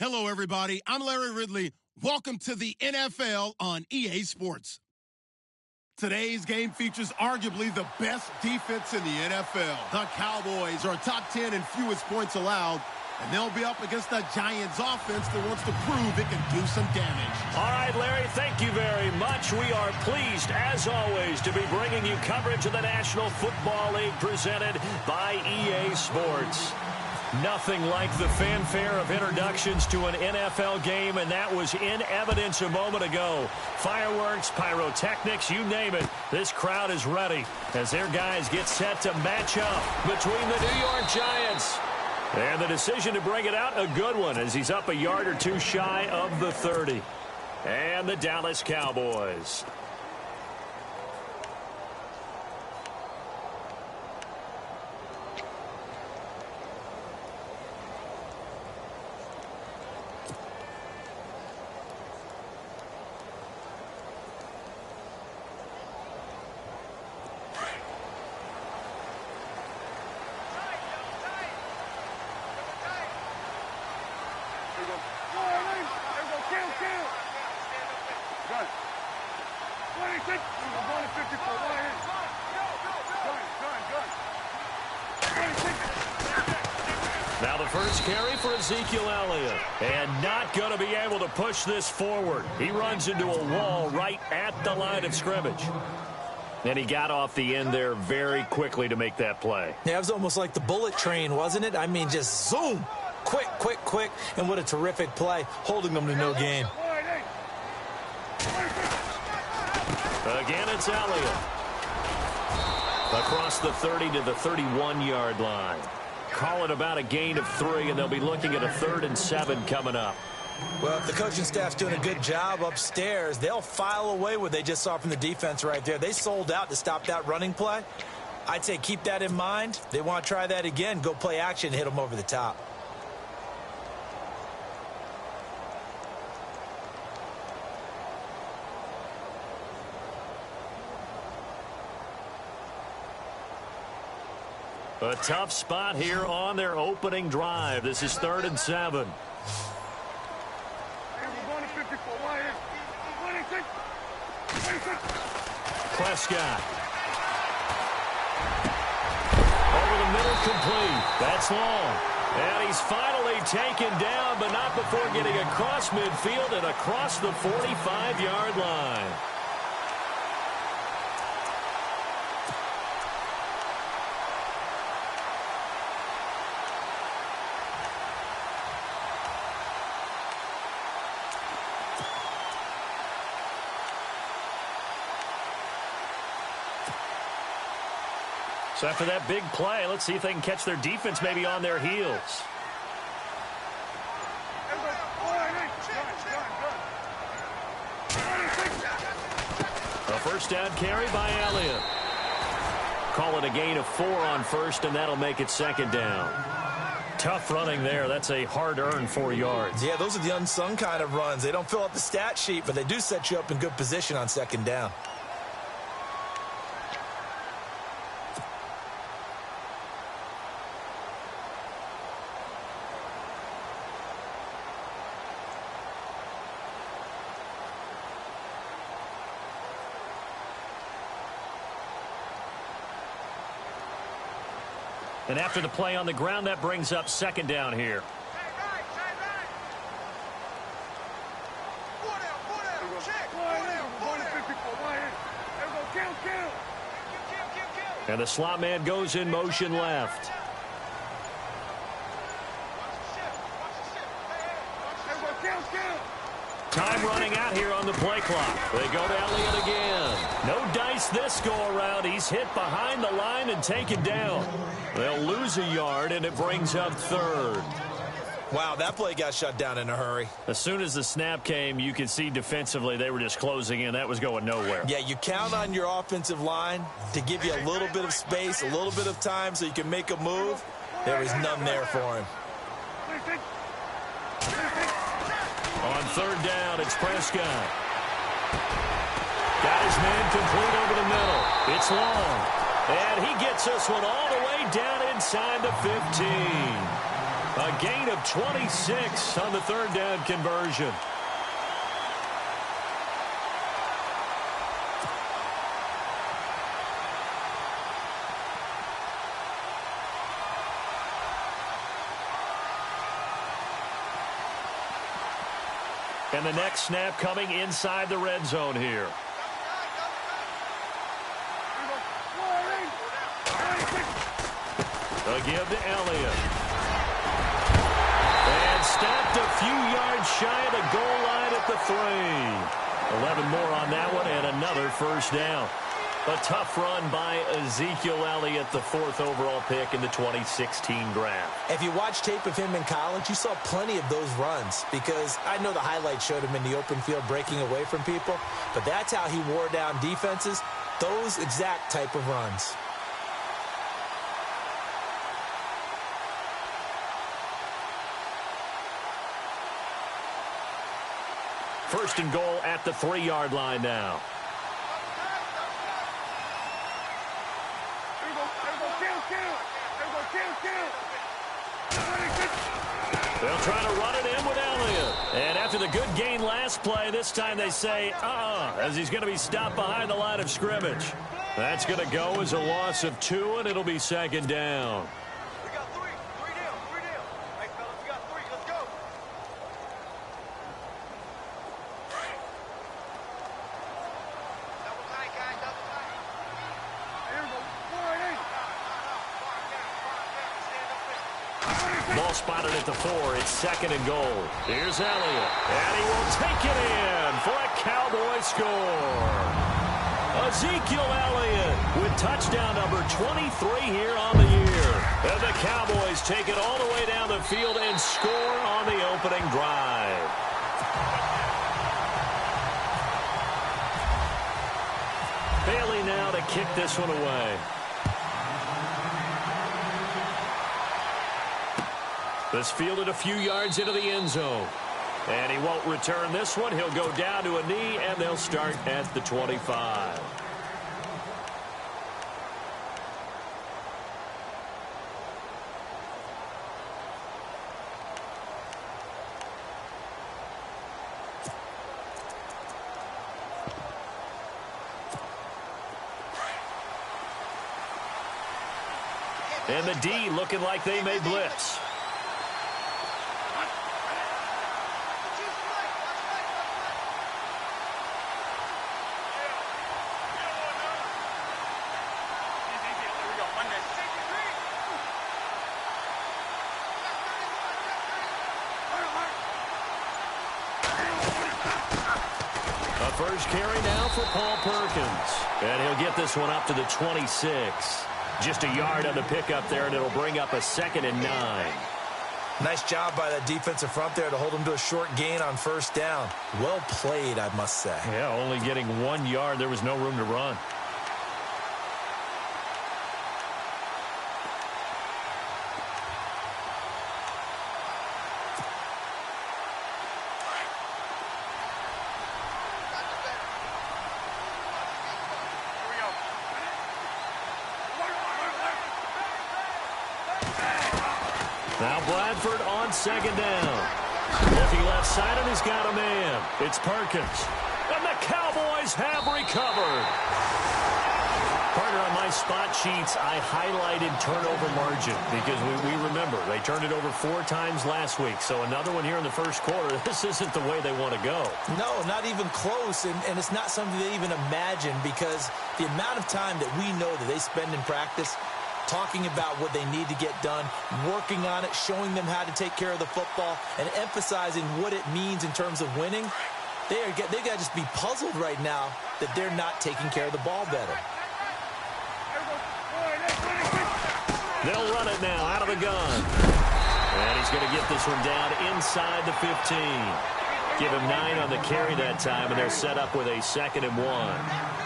Hello, everybody. I'm Larry Ridley. Welcome to the NFL on EA Sports. Today's game features arguably the best defense in the NFL. The Cowboys are top 10 in fewest points allowed, and they'll be up against the Giants offense that wants to prove it can do some damage. All right, Larry, thank you very much. We are pleased, as always, to be bringing you coverage of the National Football League presented by EA Sports. Nothing like the fanfare of introductions to an NFL game, and that was in evidence a moment ago. Fireworks, pyrotechnics, you name it. This crowd is ready as their guys get set to match up between the New York Giants. And the decision to bring it out, a good one, as he's up a yard or two shy of the 30. And the Dallas Cowboys. Now the first carry for Ezekiel Elliott, and not going to be able to push this forward. He runs into a wall right at the line of scrimmage. And he got off the end there very quickly to make that play. Yeah, it was almost like the bullet train, wasn't it? I mean, just zoom. Quick, quick, quick. And what a terrific play, holding them to no gain. Again, it's Elliott. Across the 30 to the 31-yard line. Call it about a gain of 3, and they'll be looking at a 3rd and 7 coming up. Well, if the coaching staff's doing a good job upstairs, they'll file away what they just saw from the defense right there. They sold out to stop that running play. I'd say keep that in mind. They want to try that again. Go play action, hit them over the top. A tough spot here on their opening drive. This is 3rd and 7. Prescott. Over the middle, complete. That's long. And he's finally taken down, but not before getting across midfield and across the 45-yard line. So after that big play, let's see if they can catch their defense maybe on their heels. A first down carry by Elliott. Call it a gain of 4 on first, and that'll make it 2nd down. Tough running there. That's a hard-earned 4 yards. Yeah, those are the unsung kind of runs. They don't fill up the stat sheet, but they do set you up in good position on 2nd down. And after the play on the ground, that brings up 2nd down here. And the slot man goes in motion left. Time running out here on the play clock. They go to Elliott again. No dice this go-around. He's hit behind the line and taken down. They'll lose a yard, and it brings up 3rd. Wow, that play got shut down in a hurry. As soon as the snap came, you could see defensively they were just closing in. That was going nowhere. Yeah, you count on your offensive line to give you a little bit of space, a little bit of time so you can make a move. There was none there for him. On 3rd down, it's Prescott. Got his man complete over the middle. It's long. And he gets this one all the way down inside the 15. A gain of 26 on the third down conversion. And the next snap coming inside the red zone here. A give to Elliott. And stopped a few yards shy of the goal line at the 3. 11 more on that one and another first down. A tough run by Ezekiel Elliott, the 4th overall pick in the 2016 draft. If you watch tape of him in college, you saw plenty of those runs because I know the highlights showed him in the open field breaking away from people, but that's how he wore down defenses, those exact type of runs. First and goal at the 3-yard line now. They'll try to run it in with Elliott. And after the good gain last play, this time they say, as he's going to be stopped behind the line of scrimmage. That's going to go as a loss of 2, and it'll be second down. We got 3. 3 down. 3 down. Hey, fellas, we got 3. Let's go. Double tight, guys. Double tight. Here we go. 4 Ball spotted at the 4. It's second and goal. Here's Elliott. And he will take it in for a Cowboy score. Ezekiel Elliott with touchdown number 23 here on the year. And the Cowboys take it all the way down the field and score on the opening drive. Bailey now to kick this one away. This fielded a few yards into the end zone. And he won't return this one. He'll go down to a knee, and they'll start at the 25. And the D looking like they may blitz. First carry now for Paul Perkins. And he'll get this one up to the 26. Just a yard on the pickup there, and it'll bring up a 2nd and 9. Nice job by that defensive front there to hold him to a short gain on first down. Well played, I must say. Yeah, only getting 1 yard. There was no room to run. Now Bradford on second down. Looking left side, and he's got a man. It's Perkins. And the Cowboys have recovered. Partner, on my spot sheets, I highlighted turnover margin because we remember they turned it over 4 times last week. So another one here in the first quarter. This isn't the way they want to go. No, not even close, and it's not something they even imagine because the amount of time that we know that they spend in practice talking about what they need to get done, working on it, showing them how to take care of the football, and emphasizing what it means in terms of winning. They got to just be puzzled right now that they're not taking care of the ball better. They'll run it now out of the gun. And he's going to get this one down inside the 15. Give him 9 on the carry that time, and they're set up with a 2nd and 1.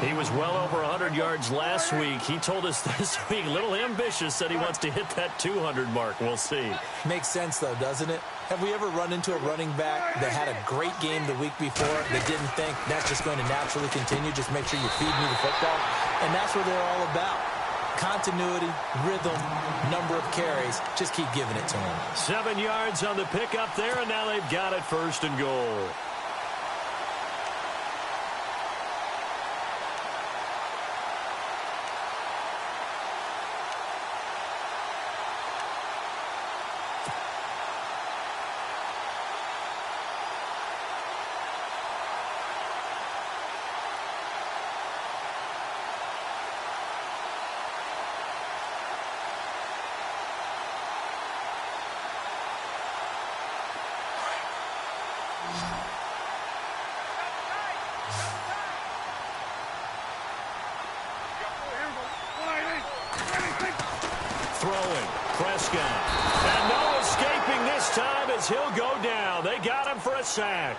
He was well over 100 yards last week. He told us this week, a little ambitious, said he wants to hit that 200 mark. We'll see. Makes sense, though, doesn't it? Have we ever run into a running back that had a great game the week before that didn't think that's just going to naturally continue? Just make sure you feed me the football. And that's what they're all about. Continuity, rhythm, number of carries. Just keep giving it to him. 7 yards on the pickup there, and now they've got it 1st and goal. Throwing, Prescott. And no escaping this time as he'll go down. They got him for a sack.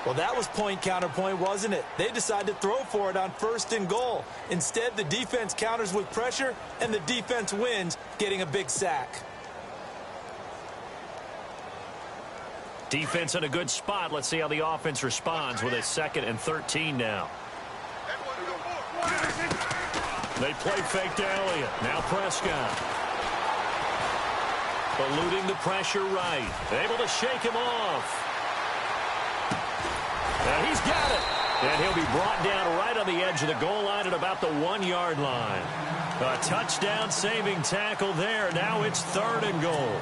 Well, that was point counterpoint, wasn't it? They decided to throw for it on 1st and goal. Instead, the defense counters with pressure, and the defense wins, getting a big sack. Defense in a good spot. Let's see how the offense responds with a 2nd and 13 now. They play fake to Elliott. Now Prescott. Eluding the pressure right. Able to shake him off. And he's got it. And he'll be brought down right on the edge of the goal line at about the 1-yard line. A touchdown-saving tackle there. Now it's 3rd and goal.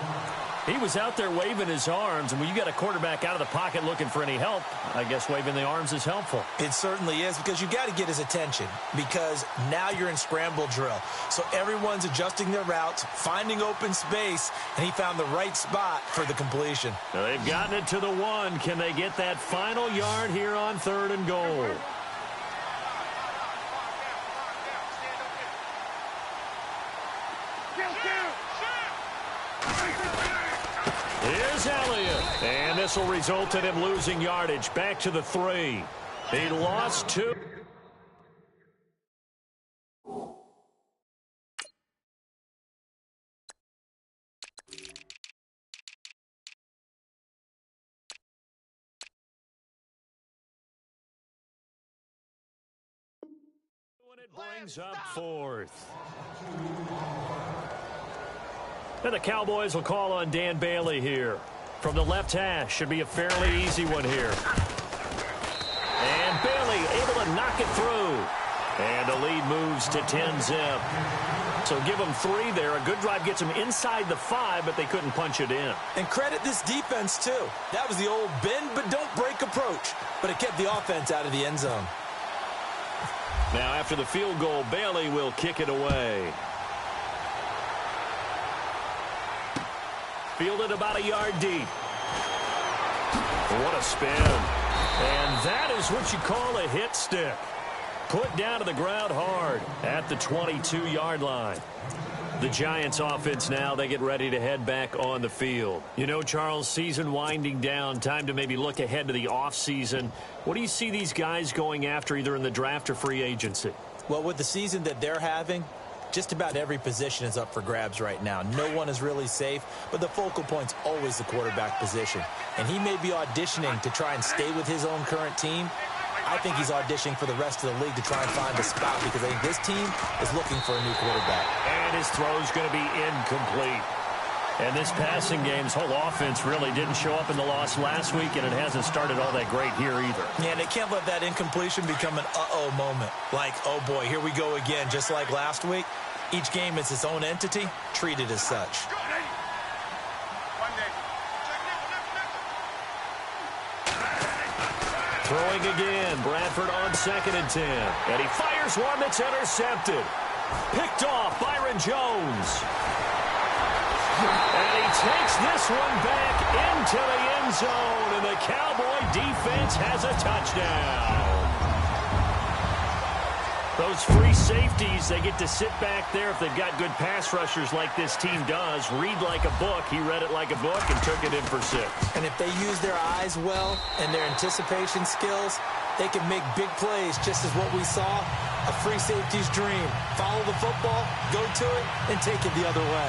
He was out there waving his arms, and when you got a quarterback out of the pocket looking for any help, I guess waving the arms is helpful. It certainly is, because you got to get his attention, because now you're in scramble drill. So everyone's adjusting their routes, finding open space, and he found the right spot for the completion. Now they've gotten it to the 1. Can they get that final yard here on 3rd and goal? Here's Elliott. And this will result in him losing yardage back to the 3. He lost 2. When it brings up 4th. And the Cowboys will call on Dan Bailey here. From the left hash, should be a fairly easy one here. And Bailey able to knock it through. And the lead moves to 10-zip. So give them 3 there. A good drive gets them inside the 5, but they couldn't punch it in. And credit this defense, too. That was the old bend but don't break approach. But it kept the offense out of the end zone. Now after the field goal, Bailey will kick it away. Fielded about a yard deep. What a spin. And that is what you call a hit stick. Put down to the ground hard at the 22-yard line. The Giants offense now, they get ready to head back on the field. You know, Charles, season winding down, time to maybe look ahead to the offseason. What do you see these guys going after either in the draft or free agency? Well, with the season that they're having, just about every position is up for grabs right now. No one is really safe, but the focal point's always the quarterback position. And he may be auditioning to try and stay with his own current team. I think he's auditioning for the rest of the league to try and find a spot because I think this team is looking for a new quarterback. And his throw's going to be incomplete. And this passing game's whole offense really didn't show up in the loss last week, and it hasn't started all that great here either. Yeah, and they can't let that incompletion become an uh-oh moment. Like, oh boy, here we go again, just like last week. Each game is its own entity, treated as such. Throwing again, Bradford on 2nd and 10. And he fires one that's intercepted. Picked off, Byron Jones. And he takes this one back into the end zone, and the Cowboy defense has a touchdown. Those free safeties, they get to sit back there if they've got good pass rushers like this team does. Read like a book. He read it like a book and took it in for 6. And if they use their eyes well and their anticipation skills, they can make big plays, just as what we saw, a free safety's dream. Follow the football, go to it, and take it the other way.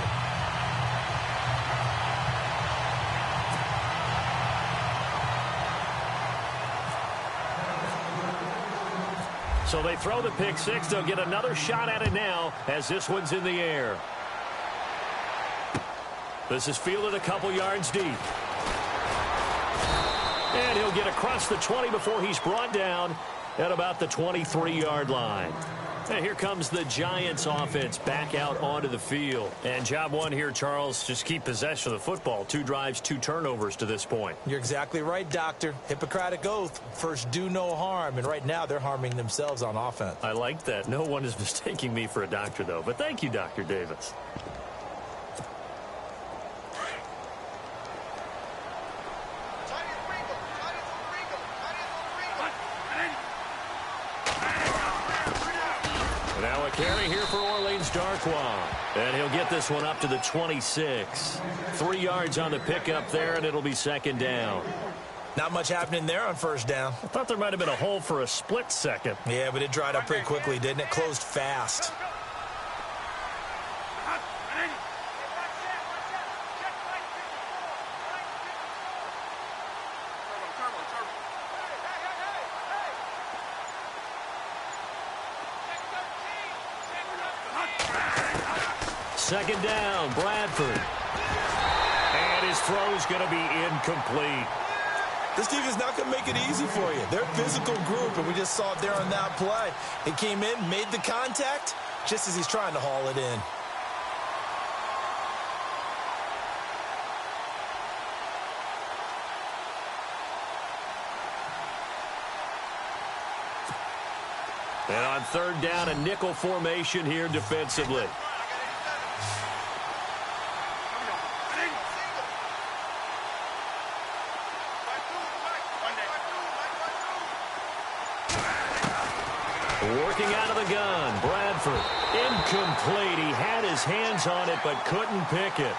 So they throw the pick six. They'll get another shot at it now as this one's in the air. This is fielded a couple yards deep. And he'll get across the 20 before he's brought down at about the 23-yard line. And here comes the Giants offense back out onto the field. And job one here, Charles, just keep possession of the football. 2 drives, 2 turnovers to this point. You're exactly right, Doctor. Hippocratic oath. First, do no harm. And right now, they're harming themselves on offense. I like that. No one is mistaking me for a doctor, though. But thank you, Dr. Davis. Now a carry here for Orleans Darkwa. And he'll get this one up to the 26. 3 yards on the pickup there, and it'll be second down. Not much happening there on first down. I thought there might have been a hole for a split second. Yeah, but it dried up pretty quickly, didn't it? Closed fast. Second down, Bradford. And his throw's going to be incomplete. This team is not going to make it easy for you. They're a physical group, and we just saw it there on that play. He came in, made the contact, just as he's trying to haul it in. And on third down, a nickel formation here defensively. Working out of the gun, Bradford. Incomplete. He had his hands on it but couldn't pick it.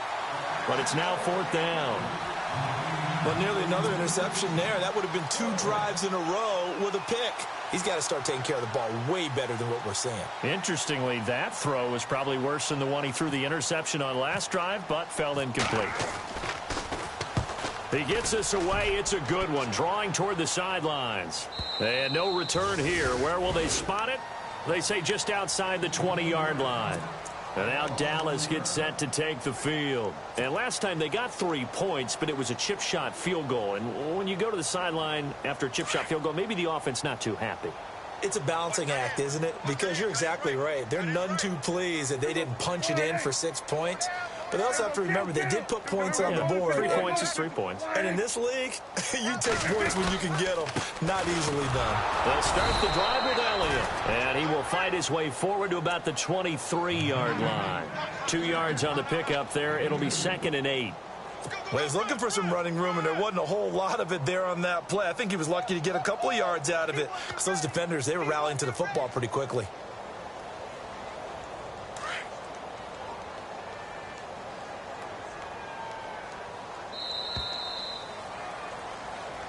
But it's now fourth down. Well, nearly another interception there. That would have been 2 drives in a row with a pick. He's got to start taking care of the ball way better than what we're seeing. Interestingly, that throw was probably worse than the one he threw the interception on last drive, but fell incomplete. He gets this away. It's a good one, drawing toward the sidelines. And no return here. Where will they spot it? They say just outside the 20-yard line. And now Dallas gets set to take the field. And last time they got 3 points, but it was a chip shot field goal. And when you go to the sideline after a chip shot field goal, maybe the offense not too happy. It's a balancing act, isn't it? Because you're exactly right. They're none too pleased that they didn't punch it in for 6 points. But they also have to remember they did put points on the board. 3 points is 3 points. And in this league, you take points when you can get them. Not easily done. They'll start the drive with Elliott. And he will fight his way forward to about the 23-yard line. 2 yards on the pickup there. It'll be 2nd and 8. Well, he's looking for some running room, and there wasn't a whole lot of it there on that play. I think he was lucky to get a couple of yards out of it because those defenders, they were rallying to the football pretty quickly.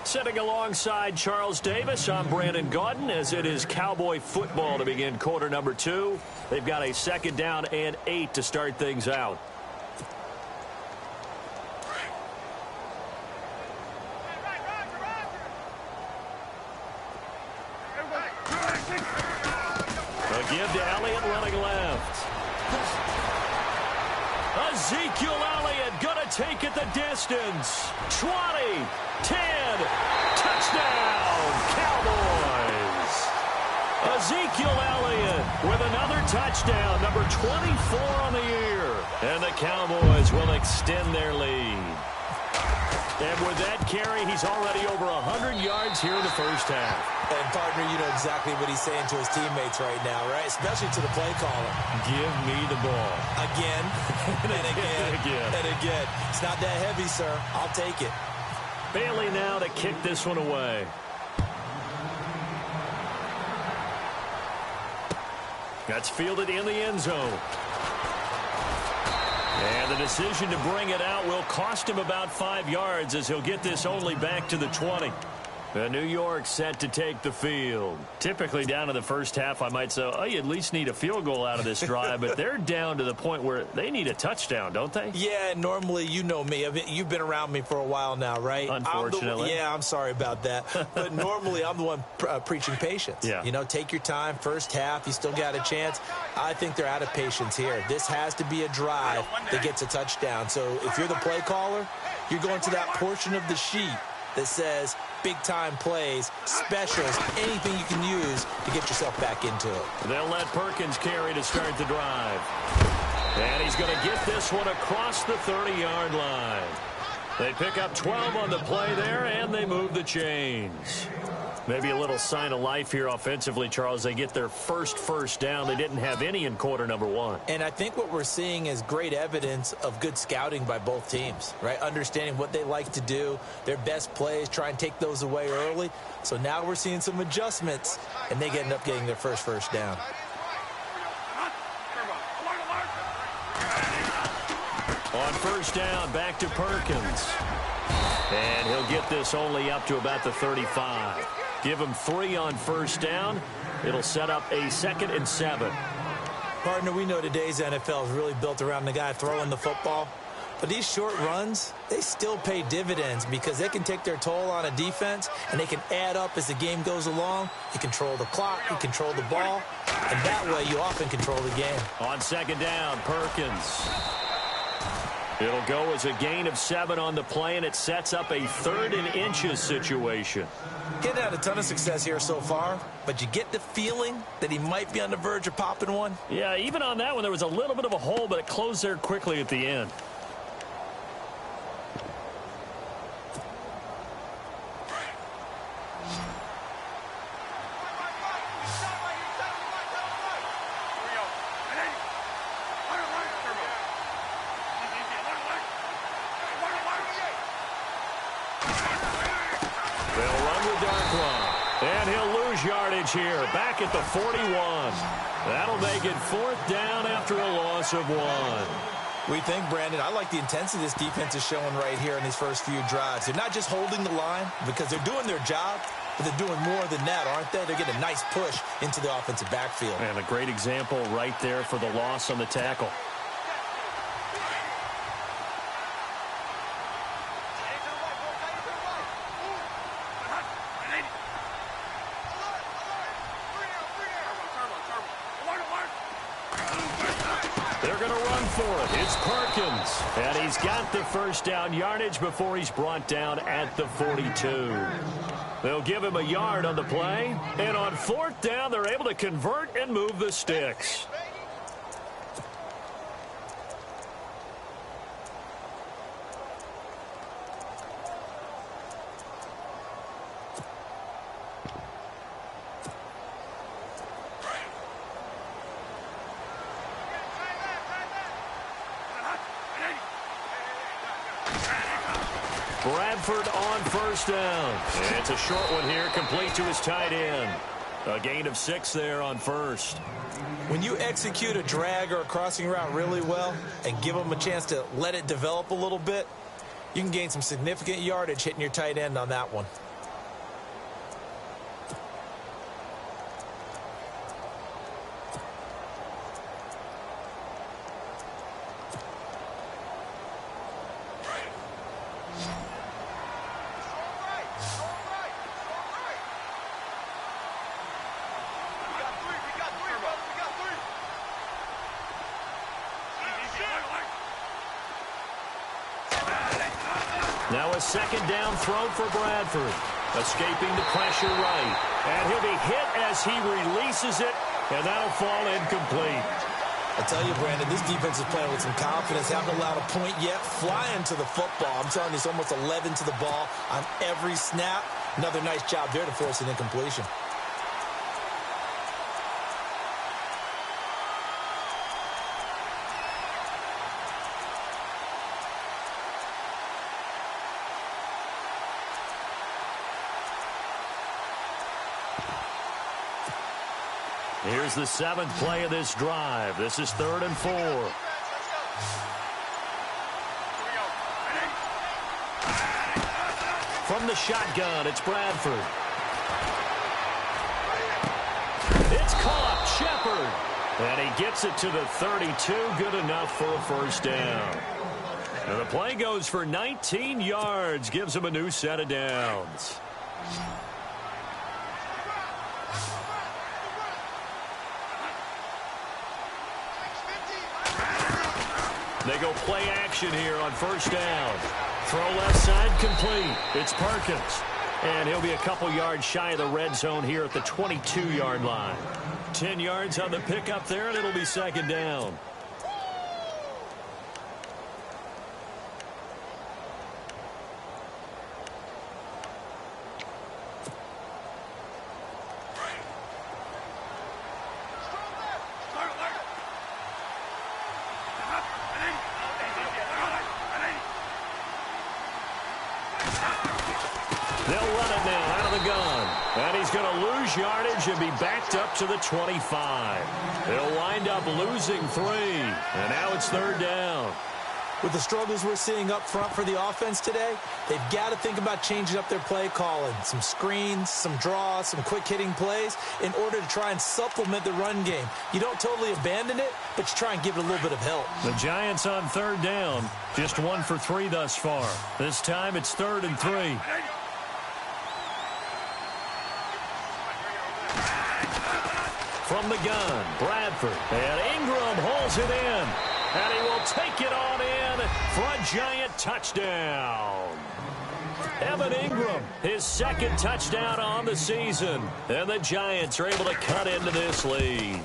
Sitting alongside Charles Davis, I'm Brandon Gaudin, as it is Cowboy football to begin quarter number 2. They've got a 2nd down and 8 to start things out. A give to Elliott running left. Ezekiel Elliott going to take it the distance. 20, 10, touchdown, Cowboys. Ezekiel Elliott with another touchdown, number 24 on the year. And the Cowboys will extend their lead. And with that carry, he's already over 100 yards here in the first half. And, partner, you know exactly what he's saying to his teammates right now, right? Especially to the play caller. Give me the ball. Again, and again, again. and again. It's not that heavy, sir. I'll take it. Bailey now to kick this one away. That's fielded in the end zone. And the decision to bring it out will cost him about 5 yards as he'll get this only back to the 20. New York set to take the field. Typically down to the first half, I might say, oh, you at least need a field goal out of this drive, but they're down to the point where they need a touchdown, don't they? Yeah, normally, you know me. You've been around me for a while now, right? Unfortunately. I'm sorry about that. But normally, I'm the one preaching patience. Yeah. You know, take your time. First half, you still got a chance. I think they're out of patience here. This has to be a drive that gets a touchdown. So if you're the play caller, you're going to that portion of the sheet that says big-time plays, specials, anything you can use to get yourself back into it. They'll let Perkins carry to start the drive. And he's going to get this one across the 30-yard line. They pick up 12 on the play there, and they move the chains. Maybe a little sign of life here offensively, Charles. They get their first down. They didn't have any in quarter number one. And I think what we're seeing is great evidence of good scouting by both teams, right? Understanding what they like to do, their best plays, try and take those away early. So now we're seeing some adjustments, and they end up getting their first down. On first down, back to Perkins. And he'll get this only up to about the 35. Give him 3 on first down. It'll set up a 2nd and 7. Partner, we know today's NFL is really built around the guy throwing the football. But these short runs, they still pay dividends because they can take their toll on a defense, and they can add up as the game goes along. You control the clock, you control the ball, and that way you often control the game. On 2nd down, Perkins. It'll go as a gain of 7 on the play, and it sets up a 3rd and inches situation. Getting had a ton of success here so far, but you get the feeling that he might be on the verge of popping one. Yeah, even on that one, there was a little bit of a hole, but it closed there quickly at the end. And he'll lose yardage here, back at the 41. That'll make it 4th down after a loss of 1. We think, Brandon, I like the intensity this defense is showing right here in these first few drives. They're not just holding the line because they're doing their job, but they're doing more than that, aren't they? They're getting a nice push into the offensive backfield. And a great example right there for the loss on the tackle. It's Perkins, and he's got the first down yardage before he's brought down at the 42. They'll give him a yard on the play, and on 4th down, they're able to convert and move the sticks. Bradford on first down. And it's a short one here, complete to his tight end. A gain of 6 there on first. When you execute a drag or a crossing route really well and give them a chance to let it develop a little bit, you can gain some significant yardage hitting your tight end on that one. Now a 2nd down throw for Bradford. Escaping the pressure right. And he'll be hit as he releases it, and that'll fall incomplete. I tell you, Brandon, this defense is playing with some confidence. Haven't allowed a point yet. Flying to the football. I'm telling you, it's almost 11 to the ball on every snap. Another nice job there to force an incompletion. Here's the 7th play of this drive. This is 3rd and 4. From From the shotgun, it's Bradford. It's caught, Shepard. And he gets it to the 32, good enough for a first down. And the play goes for 19 yards, gives him a new set of downs. They go play action here on first down. Throw left side complete. It's Perkins. And he'll be a couple yards shy of the red zone here at the 22-yard line. 10 yards on the pickup there, and it'll be second down. They'll run it now out of the gun. And he's going to lose yardage and be backed up to the 25. They'll wind up losing 3. And now it's third down. With the struggles we're seeing up front for the offense today, they've got to think about changing up their play calling. Some screens, some draws, some quick-hitting plays in order to try and supplement the run game. You don't totally abandon it, but you try and give it a little bit of help. The Giants on third down. Just 1 for 3 thus far. This time it's 3rd and 3. From the gun, Bradford. And Ingram holds it in. And he will take it on in for a Giant touchdown. Evan Ingram, his second touchdown on the season. And the Giants are able to cut into this lead.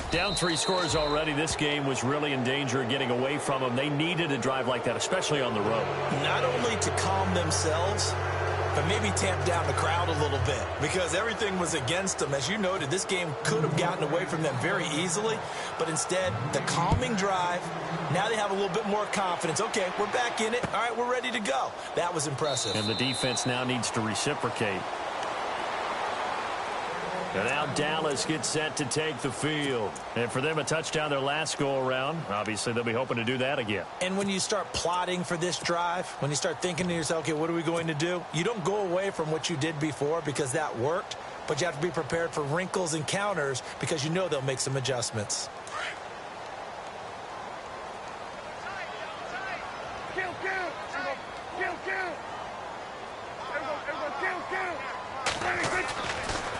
Down 3 scores already. This game was really in danger of getting away from them. They needed a drive like that, especially on the road. Not only to calm themselves, but maybe tamp down the crowd a little bit because everything was against them. As you noted, this game could have gotten away from them very easily, but instead, the calming drive, now they have a little bit more confidence. Okay, we're back in it. All right, we're ready to go. That was impressive. And the defense now needs to reciprocate. And now Dallas gets set to take the field. And for them, a touchdown their last go-around. Obviously, they'll be hoping to do that again. And when you start plotting for this drive, when you start thinking to yourself, okay, what are we going to do? You don't go away from what you did before because that worked, but you have to be prepared for wrinkles and counters because you know they'll make some adjustments.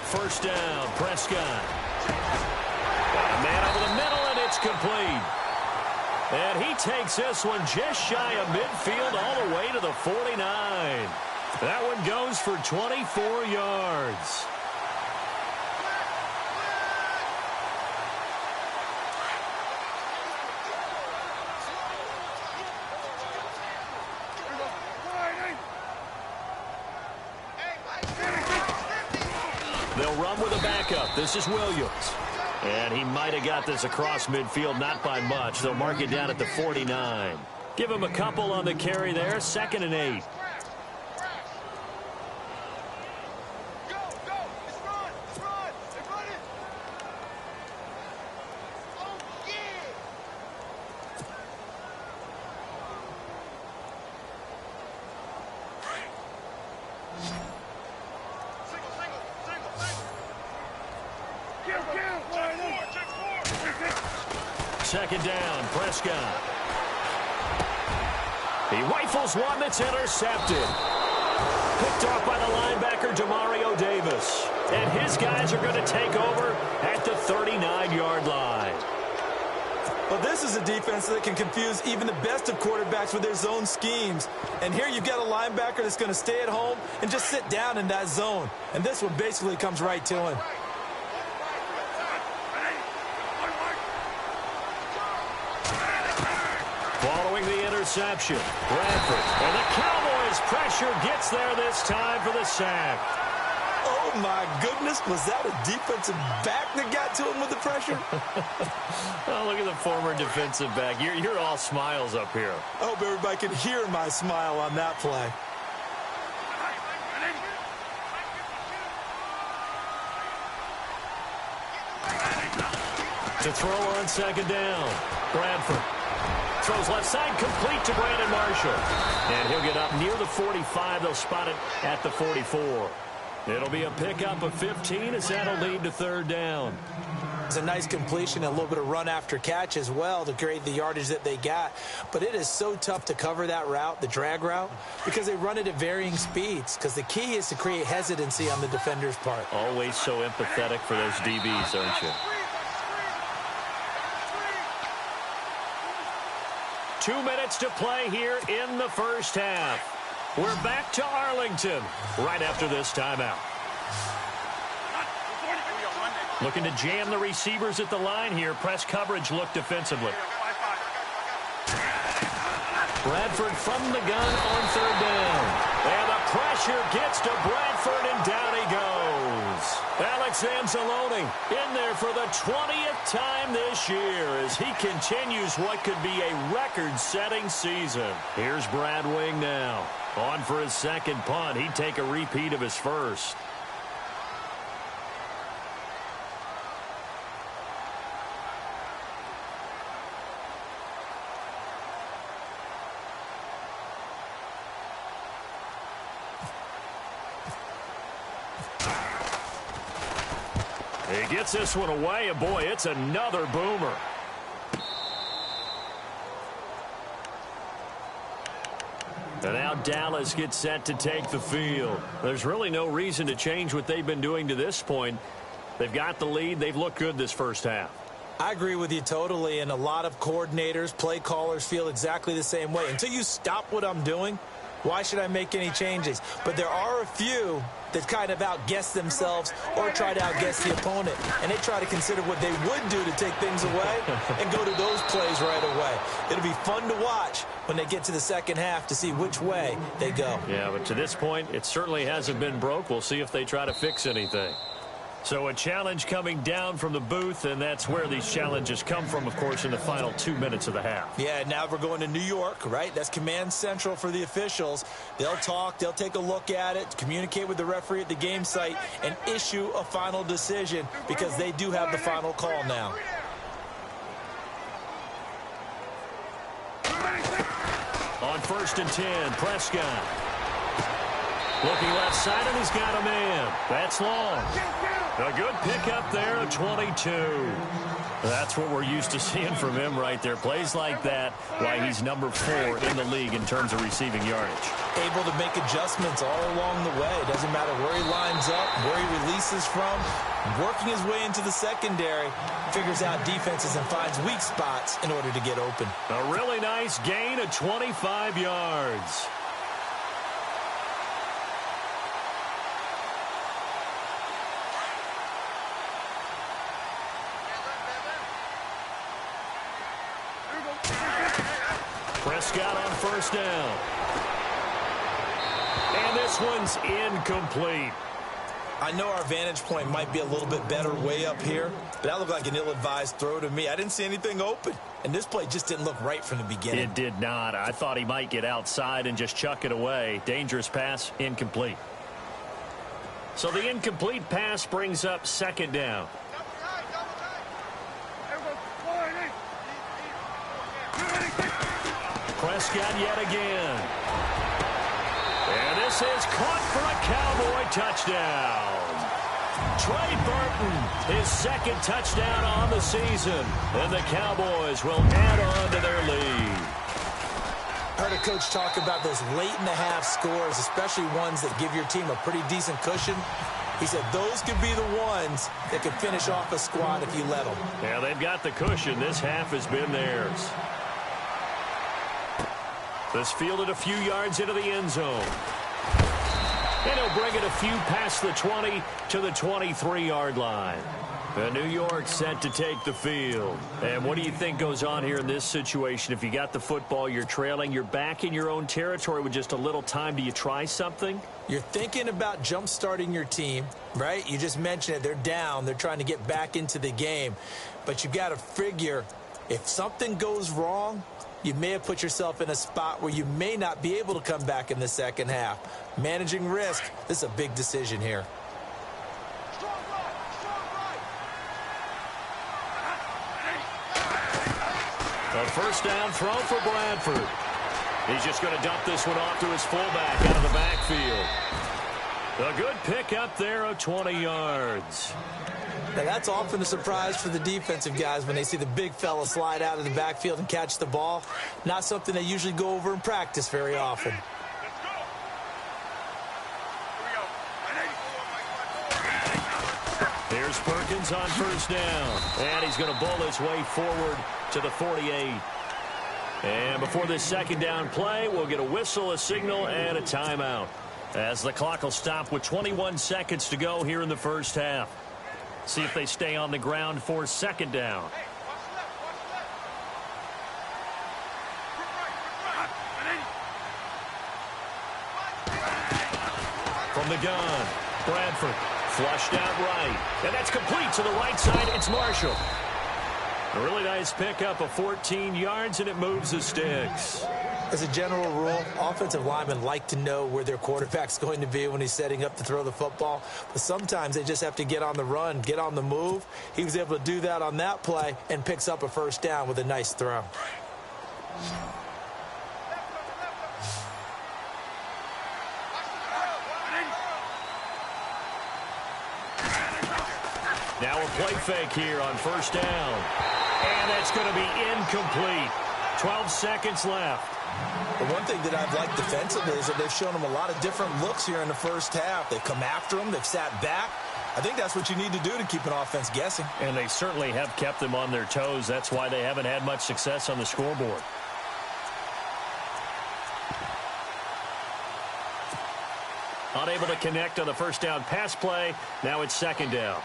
First down, Prescott. A man over the middle, and it's complete. And he takes this one just shy of midfield all the way to the 49. That one goes for 24 yards. They'll run with a backup. This is Williams. And he might have got this across midfield, not by much. They'll mark it down at the 49. Give him a couple on the carry there. 2nd and 8. Second down, Prescott. He rifles one that's intercepted. Picked off by the linebacker, Demario Davis. And his guys are going to take over at the 39-yard line. But this is a defense that can confuse even the best of quarterbacks with their zone schemes. And here you've got a linebacker that's going to stay at home and just sit down in that zone. And this one basically comes right to him. Following the interception, Bradford. And the Cowboys' pressure gets there this time for the sack. Oh, my goodness. Was that a defensive back that got to him with the pressure? Oh, look at the former defensive back. You're all smiles up here. I hope everybody can hear my smile on that play. To throw on second down, Bradford. throws left side, complete to Brandon Marshall. And he'll get up near the 45. They'll spot it at the 44. It'll be a pickup of 15 as that'll lead to third down. It's a nice completion and a little bit of run after catch as well to create the yardage that they got. But it is so tough to cover that route, the drag route, because they run it at varying speeds. Because the key is to create hesitancy on the defender's part. Always so empathetic for those DBs, aren't you? 2 minutes to play here in the first half. We're back to Arlington right after this timeout. Looking to jam the receivers at the line here. Press coverage look defensively. Bradford from the gun on third down. And the pressure gets to Bradford, and down he goes. Alex Anzalone in there for the 20th time this year as he continues what could be a record-setting season. Here's Brad Wing now. On for his second punt. He'd take a repeat of his first. He gets this one away, and boy, it's another boomer. And now Dallas gets set to take the field. There's really no reason to change what they've been doing to this point. They've got the lead. They've looked good this first half. I agree with you totally, and a lot of coordinators, play callers feel exactly the same way. Until you stop what I'm doing, why should I make any changes? But there are a few that kind of outguess themselves or try to outguess the opponent. And they try to consider what they would do to take things away and go to those plays right away. It'll be fun to watch when they get to the second half to see which way they go. Yeah, but to this point, it certainly hasn't been broke. We'll see if they try to fix anything. So a challenge coming down from the booth, and that's where these challenges come from, of course, in the final 2 minutes of the half. Yeah, now we're going to New York, right? That's command central for the officials. They'll talk, they'll take a look at it, communicate with the referee at the game site, and issue a final decision because they do have the final call now. On 1st and 10, Prescott. Looking left side, and he's got a man. That's long. A good pickup there, a 22. That's what we're used to seeing from him right there. Plays like that, why he's number 4 in the league in terms of receiving yardage. Able to make adjustments all along the way. It doesn't matter where he lines up, where he releases from. Working his way into the secondary, figures out defenses and finds weak spots in order to get open. A really nice gain of 25 yards. Prescott on 1st down. And this one's incomplete. I know our vantage point might be a little bit better way up here, but that looked like an ill-advised throw to me. I didn't see anything open, and this play just didn't look right from the beginning. It did not. I thought he might get outside and just chuck it away. Dangerous pass, incomplete. So the incomplete pass brings up 2nd down. Prescott yet again. And this is caught for a Cowboy touchdown. Trey Burton, his 2nd touchdown on the season. And the Cowboys will add on to their lead. I heard a coach talk about those late-in-the-half scores, especially ones that give your team a pretty decent cushion. He said those could be the ones that could finish off a squad if you let them. Yeah, they've got the cushion. This half has been theirs. This fielded a few yards into the end zone. And he'll bring it a few past the 20 to the 23-yard line. And New York set to take the field. And what do you think goes on here in this situation? If you got the football, you're trailing, you're back in your own territory with just a little time. Do you try something? You're thinking about jump-starting your team, right? You just mentioned it. They're down. They're trying to get back into the game. But you've got to figure if something goes wrong, you may have put yourself in a spot where you may not be able to come back in the second half. Managing risk, this is a big decision here. A first down throw for Bradford. He's just going to dump this one off to his fullback out of the backfield. A good pickup there of 20 yards. Now, that's often a surprise for the defensive guys when they see the big fella slide out of the backfield and catch the ball. Not something they usually go over in practice very often. Here's Perkins on first down. And he's going to bull his way forward to the 48. And before this second down play, we'll get a whistle, a signal, and a timeout, as the clock will stop with 21 seconds to go here in the first half. See if they stay on the ground for second down. From the gun, Bradford flushed out right. And that's complete to the right side. It's Marshall. A really nice pickup of 14 yards, and it moves the sticks. As a general rule, offensive linemen like to know where their quarterback's going to be when he's setting up to throw the football. But sometimes they just have to get on the run, get on the move. He was able to do that on that play and picks up a first down with a nice throw. Now a play fake here on first down. And that's going to be incomplete. 12 seconds left. The one thing that I've liked defensively is that they've shown them a lot of different looks here in the first half. They've come after them. They've sat back. I think that's what you need to do to keep an offense guessing. And they certainly have kept them on their toes. That's why they haven't had much success on the scoreboard. Unable to connect on the first down pass play. Now it's second down.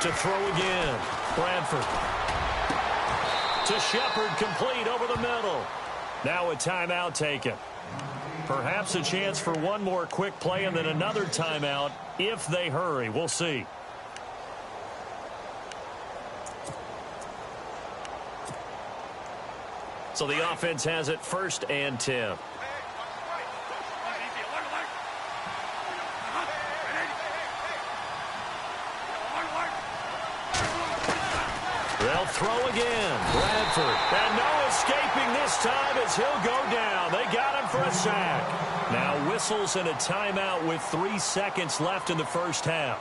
To throw again. Bradford. To Shepard, complete over the middle. Now a timeout taken. Perhaps a chance for one more quick play and then another timeout if they hurry. We'll see. So the offense has it first and 10. They'll throw again. Bradford. And no escaping this time as he'll go down. They got him for a sack. Now whistles and a timeout with 3 seconds left in the first half.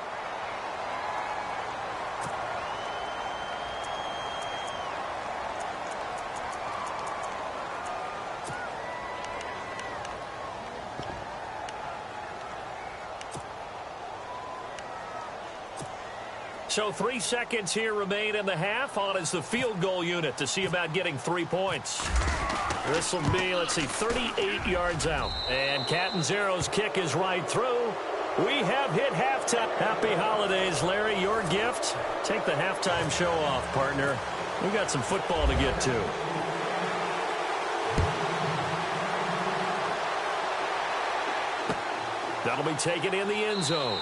So 3 seconds here remain in the half. On is the field goal unit to see about getting 3 points. This will be, let's see, 38 yards out. And Catanzaro's kick is right through. We have hit halftime. Happy holidays, Larry. Your gift? Take the halftime show off, partner. We got some football to get to. That'll be taken in the end zone.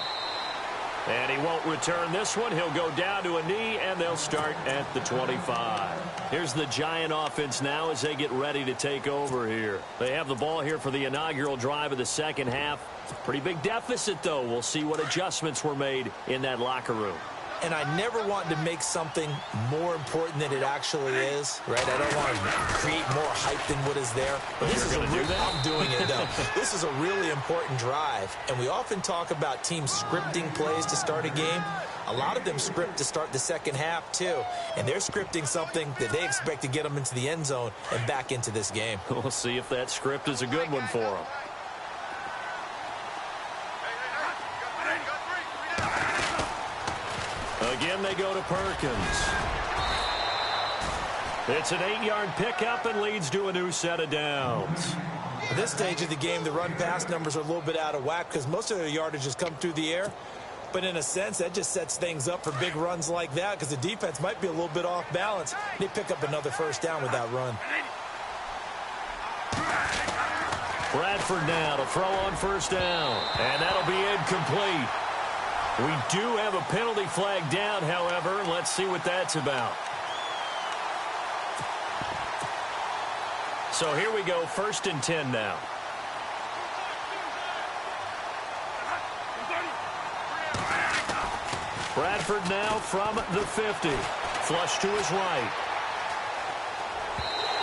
And he won't return this one. He'll go down to a knee, and they'll start at the 25. Here's the Giant offense now as they get ready to take over here. They have the ball here for the inaugural drive of the second half. Pretty big deficit, though. We'll see what adjustments were made in that locker room. And I never want to make something more important than it actually is, right? I don't want to create more hype than what is there. But this is I'm doing it, though. This is a really important drive. And we often talk about teams scripting plays to start a game. A lot of them script to start the second half, too. And they're scripting something that they expect to get them into the end zone and back into this game. We'll see if that script is a good one for them. Again, they go to Perkins. It's an 8-yard pickup and leads to a new set of downs. At this stage of the game, the run-pass numbers are a little bit out of whack because most of their yardage has come through the air. But in a sense, that just sets things up for big runs like that because the defense might be a little bit off balance. They pick up another first down with that run. Bradford now to throw on first down. And that'll be incomplete. We do have a penalty flag down, however. Let's see what that's about. So here we go, first and 10 now. Bradford now from the 50. Flush to his right.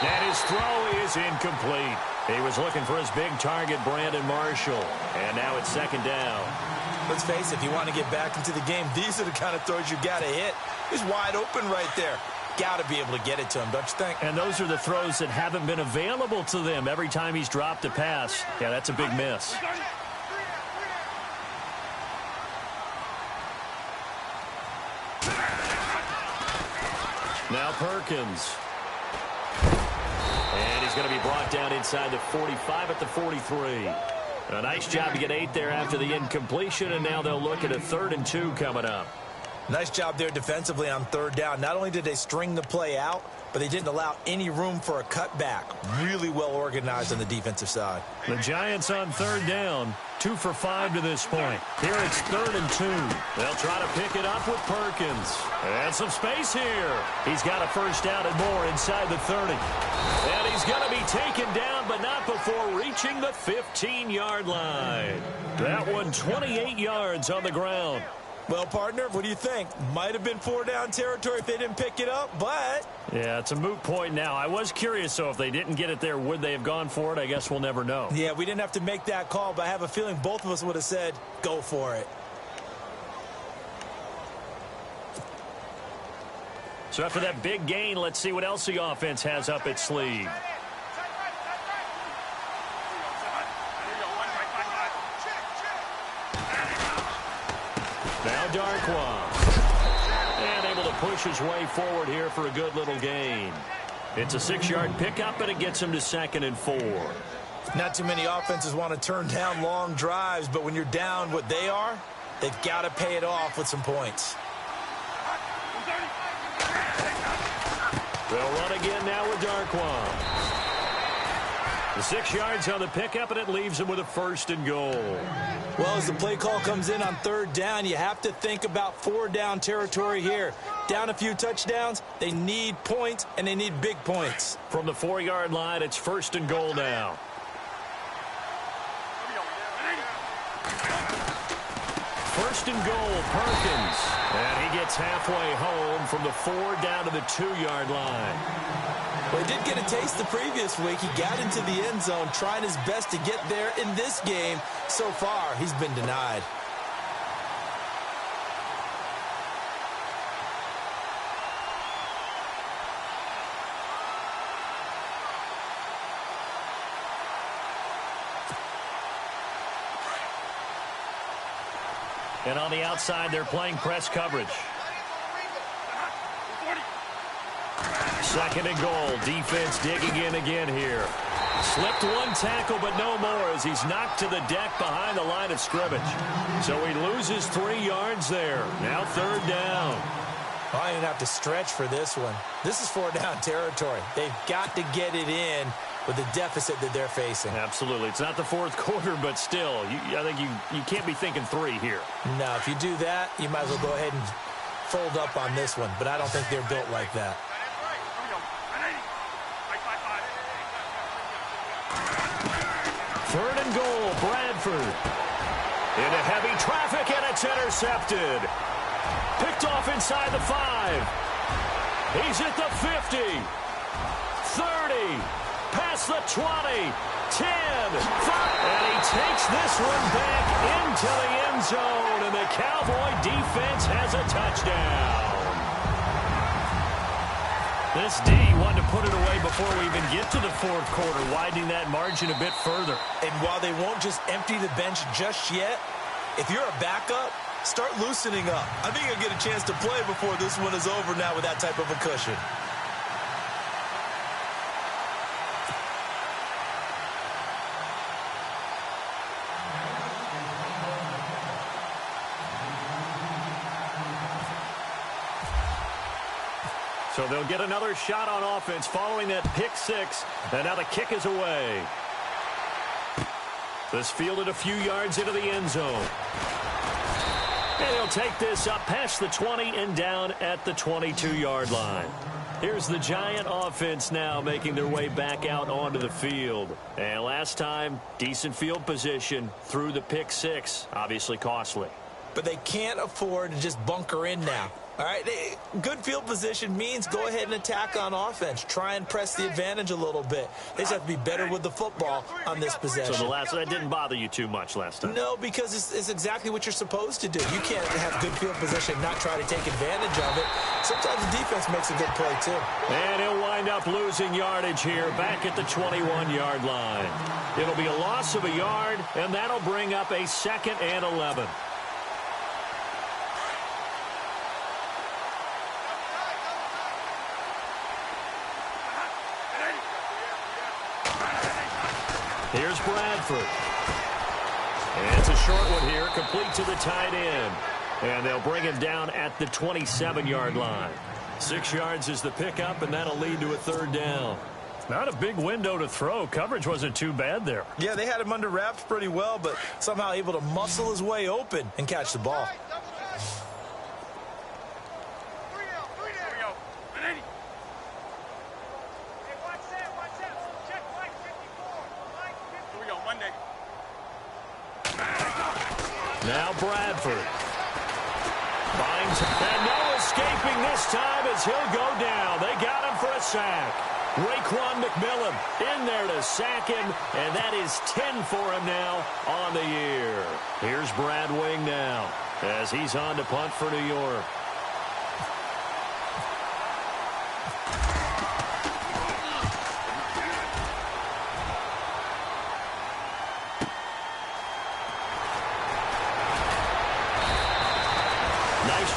And his throw is incomplete. He was looking for his big target, Brandon Marshall. And now it's second down. Let's face it, if you want to get back into the game, these are the kind of throws you got to hit. He's wide open right there. Got to be able to get it to him, don't you think? And those are the throws that haven't been available to them every time he's dropped a pass. Yeah, that's a big miss. Now Perkins. And he's going to be brought down inside the 45 at the 43. A nice job to get 8 there after the incompletion, and now they'll look at a 3rd and 2 coming up. Nice job there defensively on 3rd down. Not only did they string the play out, but they didn't allow any room for a cutback. Really well organized on the defensive side. The Giants on 3rd down, 2 for 5 to this point. Here it's 3rd and 2. They'll try to pick it up with Perkins. And some space here. He's got a first down and more inside the 30. And he's going to be taken down, but not before reaching the 15-yard line. That one 28 yards on the ground. Well, partner, what do you think? Might have been 4-down territory if they didn't pick it up, but... Yeah, it's a moot point now. I was curious, so if they didn't get it there, would they have gone for it? I guess we'll never know. Yeah, we didn't have to make that call, but I have a feeling both of us would have said, go for it. So after that big gain, let's see what else the offense has up its sleeve. Now Darkwa. And able to push his way forward here for a good little gain. It's a 6-yard pickup, and it gets him to 2nd and 4. Not too many offenses want to turn down long drives, but when you're down what they are, they've got to pay it off with some points. They'll run again now with Darkwa. The 6 yards on the pickup, and it leaves him with a 1st and goal. Well, as the play call comes in on 3rd down, you have to think about 4-down territory here. Down a few touchdowns, they need points, and they need big points. From the 4-yard line, it's 1st and goal now. First and goal, Perkins. And he gets halfway home from the 4 down to the 2-yard line. Well, he did get a taste the previous week. He got into the end zone, trying his best to get there in this game. So far, he's been denied. And on the outside, they're playing press coverage. 2nd and goal. Defense digging in again here. Slipped one tackle, but no more as he's knocked to the deck behind the line of scrimmage. So he loses 3 yards there. Now 3rd down. Well, I didn't have to stretch for this one. This is 4-down territory. They've got to get it in with the deficit that they're facing. Absolutely. It's not the 4th quarter, but still, I think you can't be thinking 3 here. No, if you do that, you might as well go ahead and fold up on this one. But I don't think they're built like that. 3rd and goal, Bradford. Into heavy traffic, and it's intercepted. Picked off inside the 5. He's at the 50. 30. Past the 20. 10. 5. And he takes this one back into the end zone, and the Cowboy defense has a touchdown. This D wanted to put it away before we even get to the 4th quarter, widening that margin a bit further. And while they won't just empty the bench just yet, if you're a backup, start loosening up. I think you'll get a chance to play before this one is over now with that type of a cushion. So they'll get another shot on offense following that pick 6. And now the kick is away. This fielded a few yards into the end zone. And he'll take this up past the 20 and down at the 22-yard line. Here's the Giant offense now making their way back out onto the field. And last time, decent field position through the pick 6. Obviously costly. but they can't afford to just bunker in now. All right, good field position means go ahead and attack on offense. Try and press the advantage a little bit. They just have to be better with the football on this possession. So that didn't bother you too much last time? No, because it's exactly what you're supposed to do. You can't have good field position and not try to take advantage of it. Sometimes the defense makes a good play, too. And he'll wind up losing yardage here back at the 21-yard line. It'll be a loss of a yard, and that'll bring up a 2nd and 11. Here's Bradford. And it's a short one here, complete to the tight end. And they'll bring him down at the 27-yard line. 6 yards is the pickup, and that'll lead to a 3rd down. Not a big window to throw. Coverage wasn't too bad there. Yeah, they had him under wraps pretty well, but somehow able to muscle his way open and catch the ball. Now Bradford finds, and no escaping this time as he'll go down. They got him for a sack. Raekwon McMillan in there to sack him, and that is 10 for him now on the year. Here's Brad Wing now as he's on to punt for New York.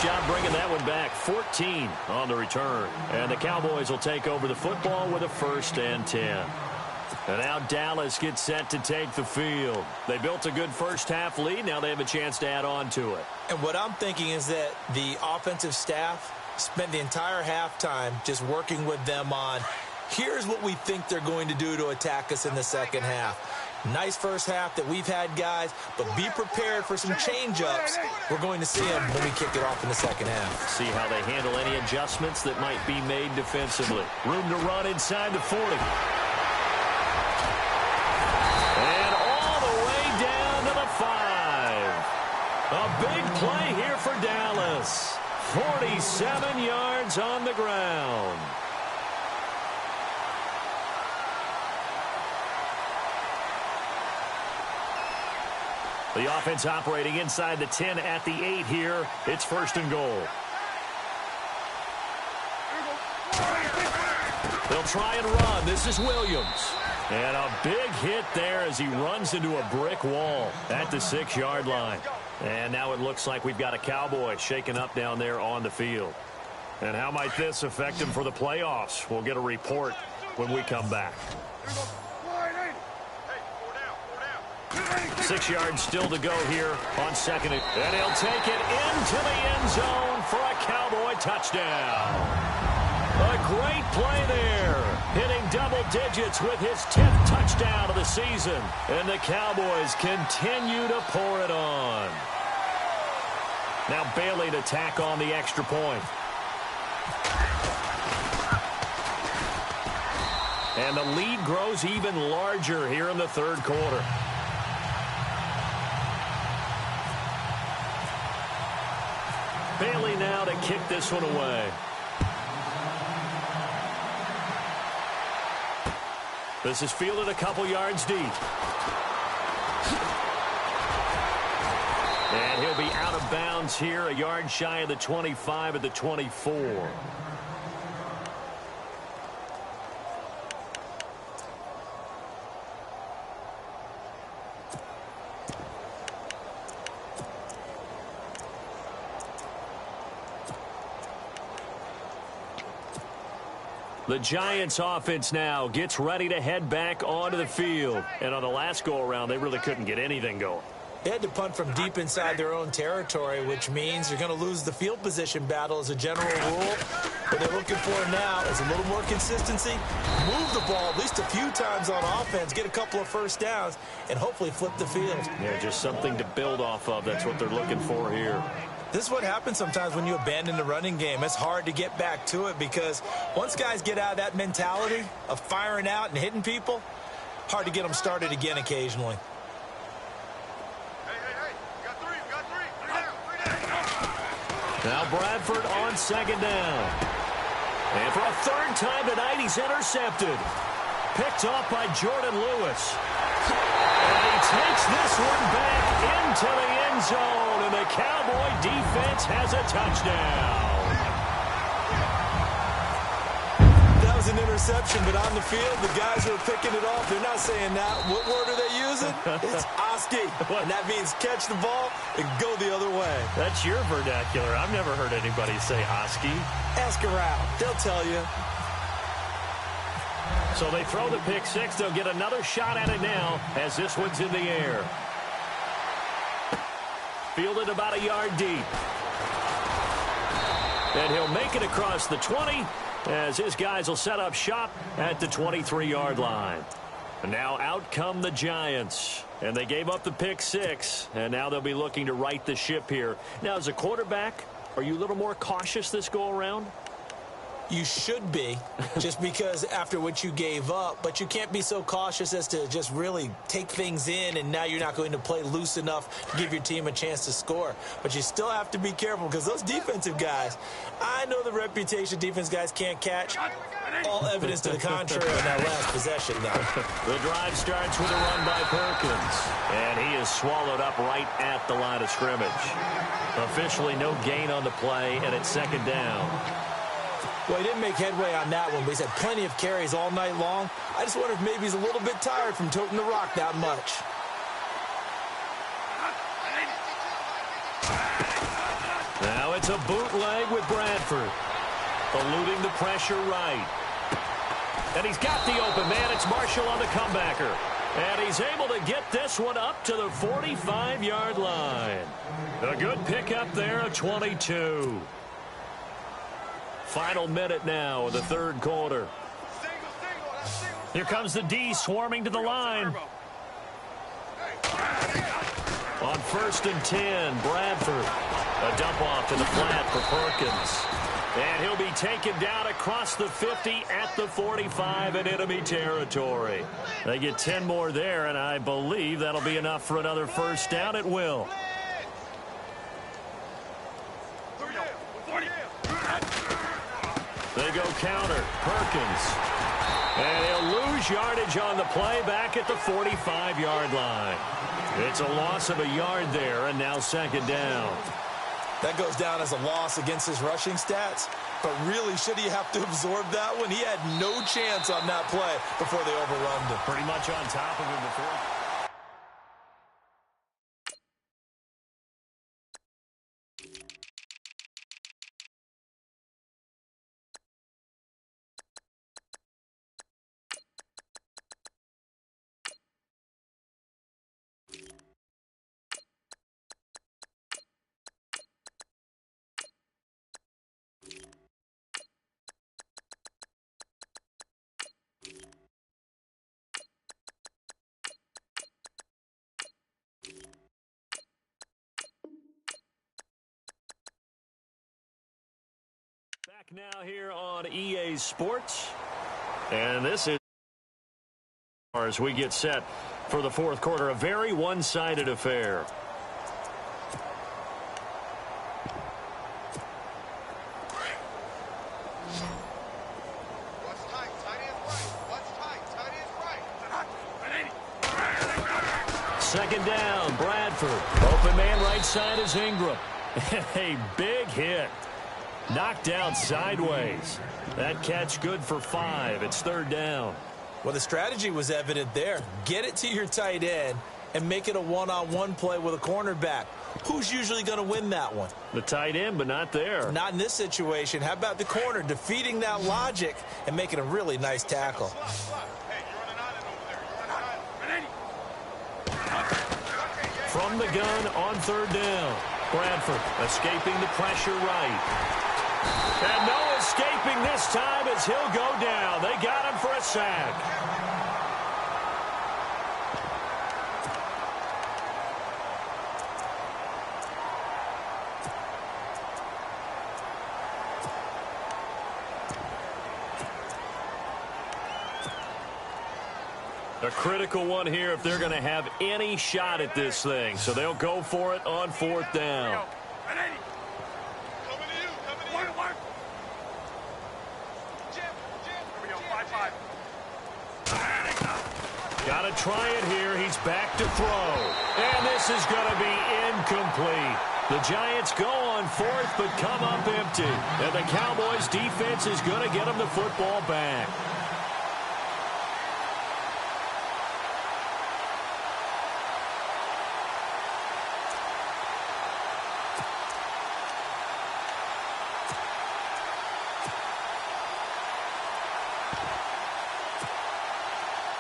Job bringing that one back. 14 on the return. And the Cowboys will take over the football with a 1st and 10. And now Dallas gets set to take the field. They built a good first-half lead. Now they have a chance to add on to it. And what I'm thinking is that the offensive staff spent the entire halftime just working with them on, here's what we think they're going to do to attack us in the second half. Nice first half that we've had, guys, but be prepared for some change-ups. We're going to see them when we kick it off in the second half. See how they handle any adjustments that might be made defensively. Room to run inside the 40. And all the way down to the 5. A big play here for Dallas. 47 yards on the ground. The offense operating inside the 10 at the 8 here. It's 1st and goal. They'll try and run. This is Williams. And a big hit there as he runs into a brick wall at the 6-yard line. And now it looks like we've got a Cowboy shaken up down there on the field. And how might this affect him for the playoffs? We'll get a report when we come back. 6 yards still to go here on 2nd. And he'll take it into the end zone for a Cowboy touchdown. A great play there. Hitting double digits with his 10th touchdown of the season. And the Cowboys continue to pour it on. Now Bailey to tack on the extra point. And the lead grows even larger here in the 3rd quarter. Bailey now to kick this one away. This is fielded a couple yards deep. And he'll be out of bounds here, a yard shy of the 25 at the 24. The Giants offense now gets ready to head back onto the field. And on the last go-around, they really couldn't get anything going. They had to punt from deep inside their own territory, which means you're going to lose the field position battle as a general rule. What they're looking for now is a little more consistency, move the ball at least a few times on offense, get a couple of first downs, and hopefully flip the field. Yeah, just something to build off of. That's what they're looking for here. This is what happens sometimes when you abandon the running game. It's hard to get back to it because once guys get out of that mentality of firing out and hitting people, hard to get them started again occasionally. Hey, we got three down. Now Bradford on second down. And for a third time tonight, he's intercepted. Picked off by Jordan Lewis. And he takes this one back into the end zone, and the Cowboy defense has a touchdown. That was an interception, but on the field, the guys who are picking it off, they're not saying that. What word are they using? It's Oski, and that means catch the ball and go the other way. That's your vernacular. I've never heard anybody say Oski. Ask around. They'll tell you. So they throw the pick six. They'll get another shot at it now as this one's in the air. Fielded about a yard deep. And he'll make it across the 20 as his guys will set up shop at the 23-yard line. And now out come the Giants. And they gave up the pick six. And now they'll be looking to right the ship here. Now, as a quarterback, are you a little more cautious this go-around? You should be, just because after what you gave up, but you can't be so cautious as to just really take things in, and now you're not going to play loose enough to give your team a chance to score. But you still have to be careful because those defensive guys, I know the reputation defense guys can't catch. All evidence to the contrary on that last possession, though. The drive starts with a run by Perkins, and he is swallowed up right at the line of scrimmage. Officially no gain on the play, and it's second down. Well, he didn't make headway on that one, but he's had plenty of carries all night long. I just wonder if maybe he's a little bit tired from toting the rock that much. Now it's a bootleg with Bradford. Eluding the pressure right. And he's got the open man. It's Marshall on the comebacker. And he's able to get this one up to the 45-yard line. A good pickup there of 22. Final minute now of the third quarter. Here comes the D swarming to the line. On 1st and 10, Bradford. A dump off to the flat for Perkins. And he'll be taken down across the 50 at the 45 in enemy territory. They get 10 more there, and I believe that'll be enough for another first down. It will. They go counter. Perkins. And he'll lose yardage on the play back at the 45-yard line. It's a loss of a yard there, and now second down. That goes down as a loss against his rushing stats. But really, should he have to absorb that one? He had no chance on that play before they overrun him. Pretty much on top of him before. Back now here on EA Sports. And this is as we get set for the fourth quarter. A very one-sided affair. Second down, Bradford. Open man right side is Ingram. A big hit. Knocked down sideways. That catch good for 5. It's third down. Well, the strategy was evident there. Get it to your tight end and make it a one-on-one play with a cornerback. Who's usually going to win that one? The tight end, but not there. Not in this situation. How about the corner defeating that logic and making a really nice tackle? From the gun on third down. Bradford escaping the pressure right. And no escaping this time as he'll go down. They got him for a sack. A critical one here if they're going to have any shot at this thing. So they'll go for it on fourth down. Got to try it here. He's back to throw. And this is going to be incomplete. The Giants go on fourth, but come up empty. And the Cowboys' defense is going to get them the football back.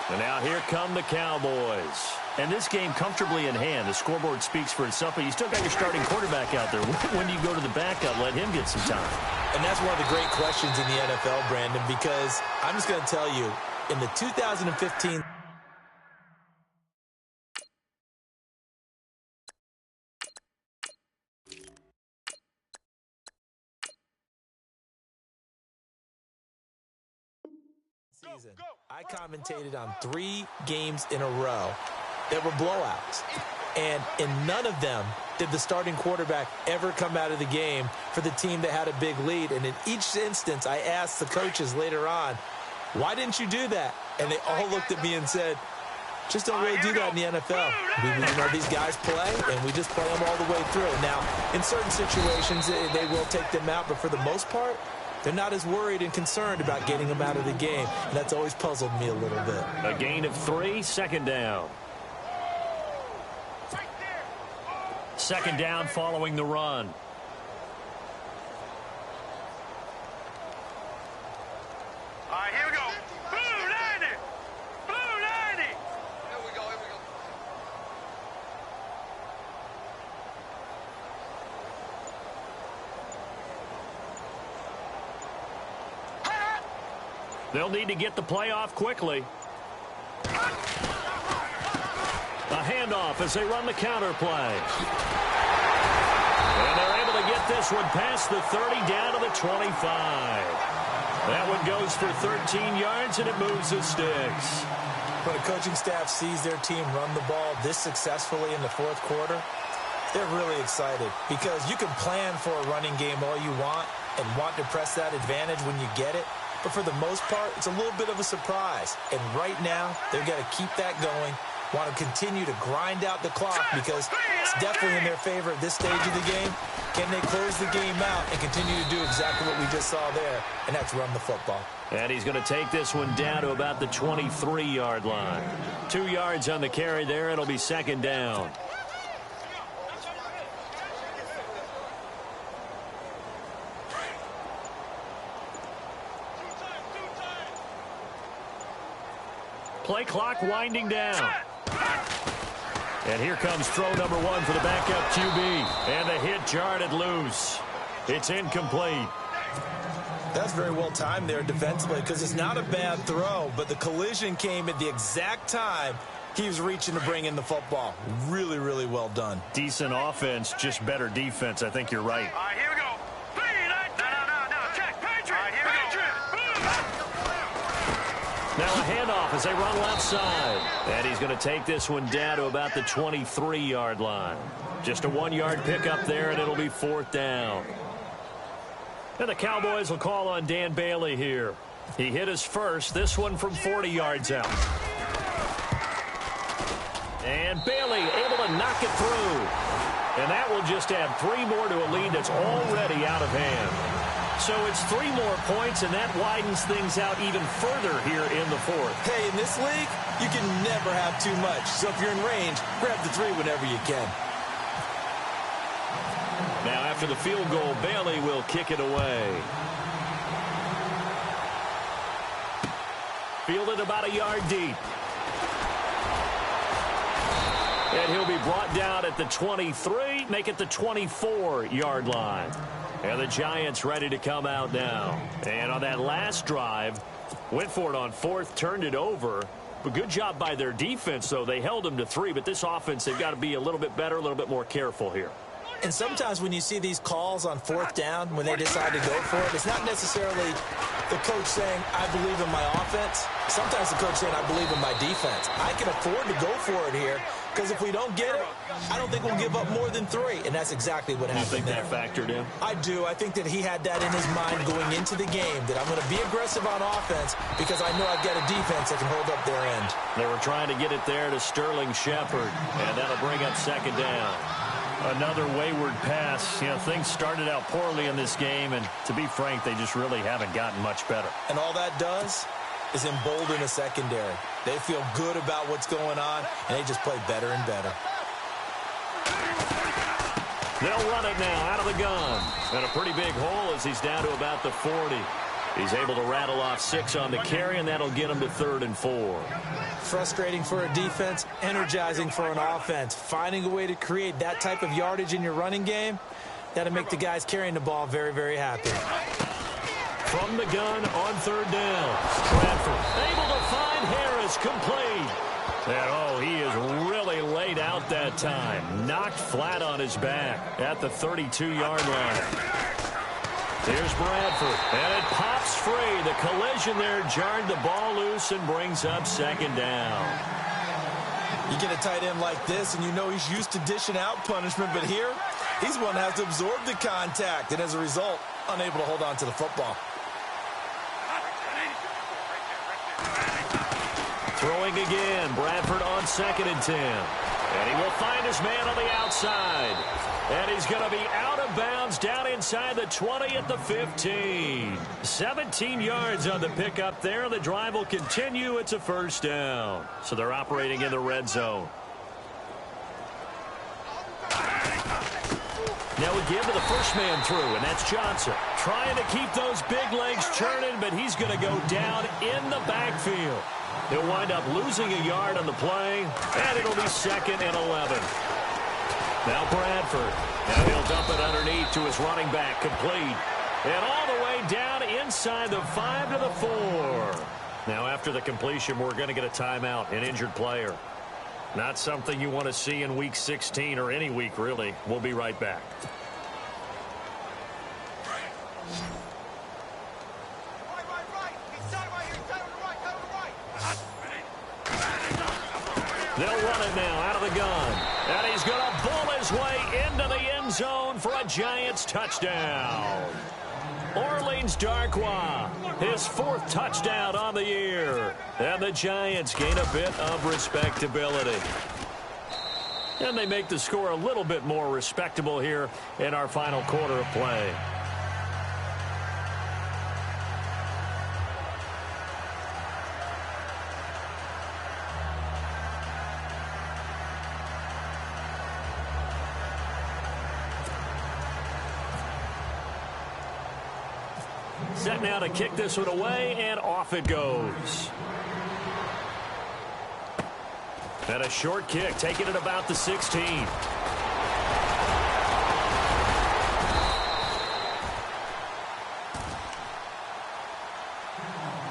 And now here come the Cowboys. And this game comfortably in hand. The scoreboard speaks for itself, but you still got your starting quarterback out there. When do you go to the backup? Let him get some time. And that's one of the great questions in the NFL, Brandon, because I'm just going to tell you, in the 2015 season, I commentated on 3 games in a row that were blowouts. And in none of them did the starting quarterback ever come out of the game for the team that had a big lead. And in each instance, I asked the coaches later on, why didn't you do that? And they all looked at me and said, just don't really do that in the NFL. These guys play, and we just play them all the way through. Now, in certain situations, they will take them out, but for the most part, they're not as worried and concerned about getting them out of the game. And that's always puzzled me a little bit. A gain of 3, second down. Second down following the run. All right, here we go. Blue 90. Blue 90. Here we go. They'll need to get the play off quickly. A handoff as they run the counter play. And they're able to get this one past the 30 down to the 25. That one goes for 13 yards, and it moves the sticks. When a coaching staff sees their team run the ball this successfully in the fourth quarter, they're really excited because you can plan for a running game all you want and want to press that advantage when you get it. But for the most part, it's a little bit of a surprise. And right now, they've got to keep that going, want to continue to grind out the clock because it's definitely in their favor at this stage of the game. Can they close the game out and continue to do exactly what we just saw there, and that's run the football. And he's going to take this one down to about the 23-yard line. 2 yards on the carry there. It'll be second down. Play clock winding down. And here comes throw number 1 for the backup QB. And the hit jarred it loose. It's incomplete. That's very well timed there defensively because it's not a bad throw, but the collision came at the exact time he was reaching to bring in the football. Really, really well done. Decent offense, just better defense. I think you're right. All right, here we go. No. Check. Patriot. All right, here we go. Now a handoff as they run left side. And he's going to take this one down to about the 23-yard line. Just a 1-yard pickup there, and it'll be fourth down. And the Cowboys will call on Dan Bailey here. He hit his first, this one from 40 yards out. And Bailey able to knock it through. And that will just add 3 more to a lead that's already out of hand. So it's 3 more points, and that widens things out even further here in the fourth. Hey, in this league, you can never have too much. So if you're in range, grab the 3 whenever you can. Now after the field goal, Bailey will kick it away. Fielded about a yard deep. And he'll be brought down at the 23, make it the 24-yard line. And the Giants ready to come out now. And on that last drive, went for it on fourth, turned it over. But good job by their defense, though. They held them to 3, but this offense, they've got to be a little bit better, a little bit more careful here. And sometimes when you see these calls on fourth down, when they decide to go for it, it's not necessarily the coach saying, I believe in my offense. Sometimes the coach saying, I believe in my defense. I can afford to go for it here Because if we don't get it, I don't think we'll give up more than 3, and that's exactly what happened. You think that factored in? I do. I think that he had that in his mind going into the game, that I'm going to be aggressive on offense because I know I've got a defense that can hold up their end. They were trying to get it there to Sterling Shepard, and that'll bring up second down. Another wayward pass. You know, things started out poorly in this game, and to be frank, they just really haven't gotten much better. And all that does is embolden a secondary. They feel good about what's going on, and they just play better and better. They'll run it now out of the gun. And a pretty big hole as he's down to about the 40. He's able to rattle off 6 on the carry, and that'll get him to 3rd and 4. Frustrating for a defense, energizing for an offense. Finding a way to create that type of yardage in your running game, that'll make the guys carrying the ball very, very happy. From the gun on 3rd down. Bradford able to find Harris, complete. And, oh, he is really laid out that time. Knocked flat on his back at the 32-yard line. Here's Bradford, and it pops free. The collision there jarred the ball loose and brings up second down. You get a tight end like this, and you know he's used to dishing out punishment, but here, he's one that has to absorb the contact, and as a result, unable to hold on to the football. Throwing again, Bradford on 2nd and 10. And he will find his man on the outside. And he's going to be out of bounds down inside the 20 at the 15. 17 yards on the pickup there. The drive will continue. It's a 1st down. So they're operating in the red zone. Now again to the first man through, and that's Johnson. Trying to keep those big legs churning, but he's going to go down in the backfield. He'll wind up losing a yard on the play, and it'll be 2nd and 11. Now Bradford. Now he'll dump it underneath to his running back, complete. And all the way down inside the 5 to the 4. Now after the completion, we're going to get a timeout, an injured player. Not something you want to see in Week 16 or any week, really. We'll be right back. They'll run it now out of the gun. And he's going to bull his way into the end zone for a Giants touchdown. Orleans Darkwa, his 4th touchdown on the year. And the Giants gain a bit of respectability. And they make the score a little bit more respectable here in our final quarter of play. Set now to kick this one away, and off it goes. And a short kick, taking it about the 16.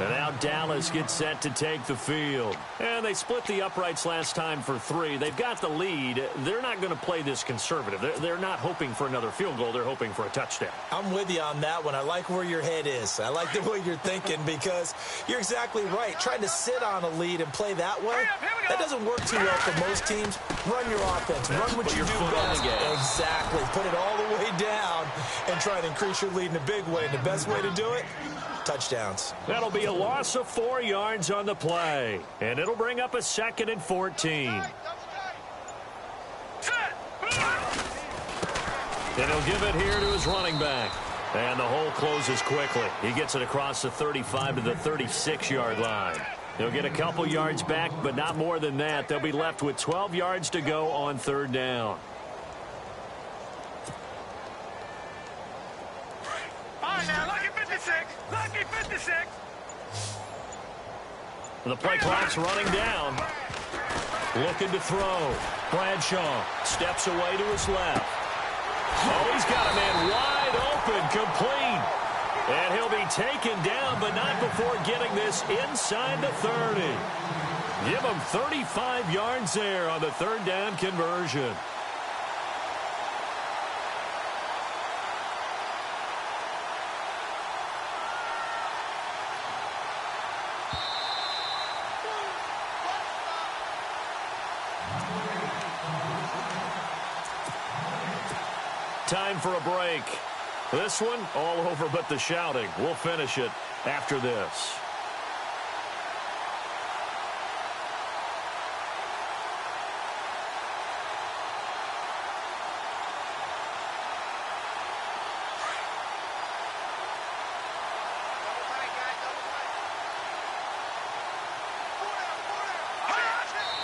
And now Dallas gets set to take the field. And they split the uprights last time for 3. They've got the lead. They're not going to play this conservative. They're not hoping for another field goal. They're hoping for a touchdown. I'm with you on that one. I like where your head is. I like the way you're thinking because you're exactly right. Trying to sit on a lead and play that way, that doesn't work too well for most teams. Run your offense. Run what you do best. Exactly. Put it all the way down and try and increase your lead in a big way. And the best way to do it, touchdowns. That'll be a loss of 4 yards on the play. And it'll bring up a 2nd and 14. And he'll give it here to his running back. And the hole closes quickly. He gets it across the 35 to the 36-yard line. He'll get a couple yards back, but not more than that. They'll be left with 12 yards to go on 3rd down. All right, now, lucky 56. Lucky 56. The play clock's running down. Looking to throw. Bradshaw steps away to his left. Oh, he's got a man wide open, complete. And he'll be taken down, but not before getting this inside the 30. Give him 35 yards there on the 3rd down conversion. time for a break. This one, all over but the shouting. We'll finish it after this.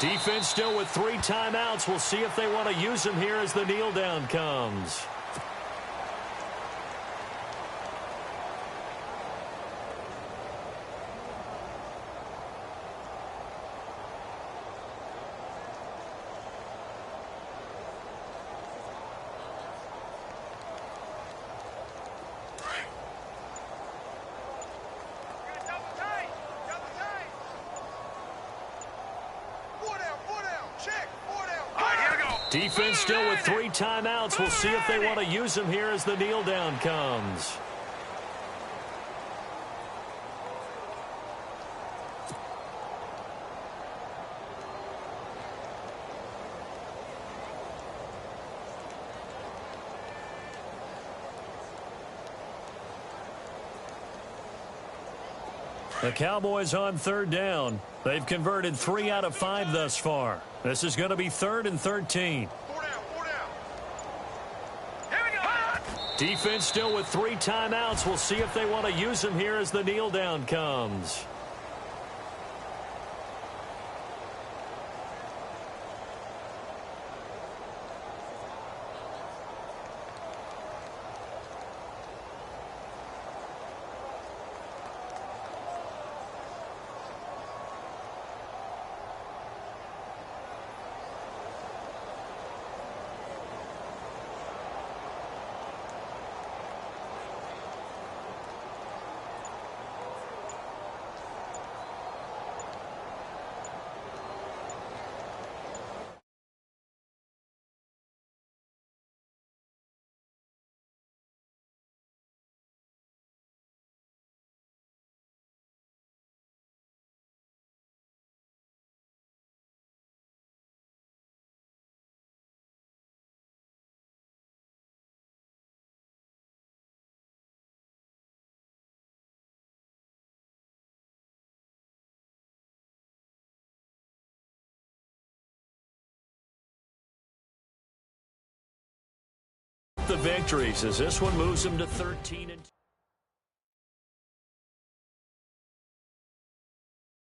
Defense still with 3 timeouts. We'll see if they want to use them here as the kneel down comes. Defense still with 3 timeouts. We'll see if they want to use them here as the kneel down comes. The Cowboys on 3rd down. They've converted 3 out of 5 thus far. This is going to be 3rd and 13. Defense still with 3 timeouts. We'll see if they want to use them here as the kneel down comes. The victories as this one moves them to 13 and